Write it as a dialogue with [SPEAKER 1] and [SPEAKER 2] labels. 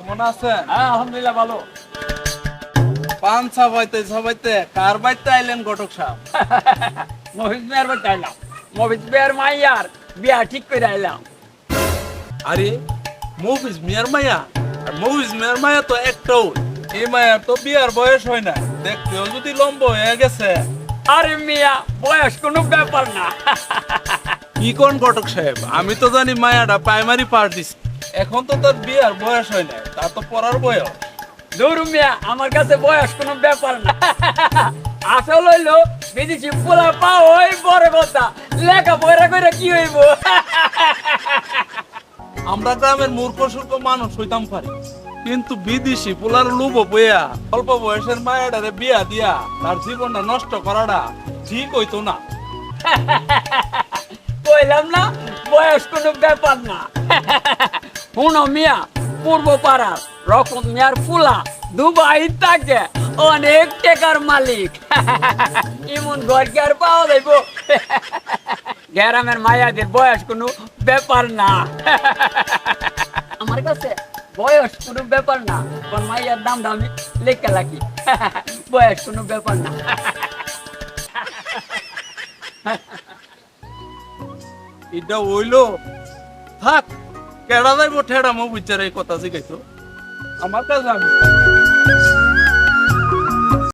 [SPEAKER 1] কেমন আছেন?
[SPEAKER 2] হ্যাঁ আলহামদুলিল্লাহ ভালো।
[SPEAKER 1] পান ছাপাইতে কার বাইতে আইলেন ঘটক সাহেব?
[SPEAKER 2] মহিষ মেয়ের বাড়িতে আইলাম, মহিষ মেয়ের মাইয়ার বিয়া ঠিক করে আইলাম।
[SPEAKER 1] আরে মফিজ মিয়ার মায়া, আর মফিজ মিয়ার মায়া তো একটাও। এই মায়ার তো বিয়ার বয়স হয় না, দেখতেও যদি লম্বা হয়ে গেছে।
[SPEAKER 2] আরে মিয়া বয়স কোনো ব্যাপার না।
[SPEAKER 1] কি কোন ঘটক সাহেব, আমি তো জানি মায়াটা প্রাইমারি পার্টিস, এখন তো তার বিয়ার বয়স হয় না, তা তো পড়ার বয়স।
[SPEAKER 2] দূর মিয়া, আমার কাছে বয়স কোনো ব্যাপার না। আসল হইলো বিদেশি পোলা পাও ওই বড় কথা, লেখা পড়া করে কি হইব।
[SPEAKER 1] আমরা গ্রামের মূর্খ সূর্খ মানুষ হইতাম পারি, কিন্তু বিদেশি পোলার লুব বইয়া অল্প বয়সের মায়াটারে বিয়া দিয়া তার জীবনটা নষ্ট করাটা ঠিক হইতো না।
[SPEAKER 2] কইলাম না বয়স কোনো ব্যাপার না। শুনো মিয়া, পূর্ব পাড়ার রকম মিয়ার ফুলা দুবাই থাকে, অনেক টাকার মালিক। এমন ঘর কি আর পাওয়া যাইব? গ্রামের মায়াদের বয়স কোনো ব্যাপার না। আমার কাছে বয়স কোনো ব্যাপার না, কোন মাইয়ার দামটা আমি লেখা রাখি। বয়স কোনো ব্যাপার না।
[SPEAKER 1] এটা হইলো থাক, কেডা যাইব ঠেড়া মো বিচার এই কথা জিগাইতো আমার কাছে আমি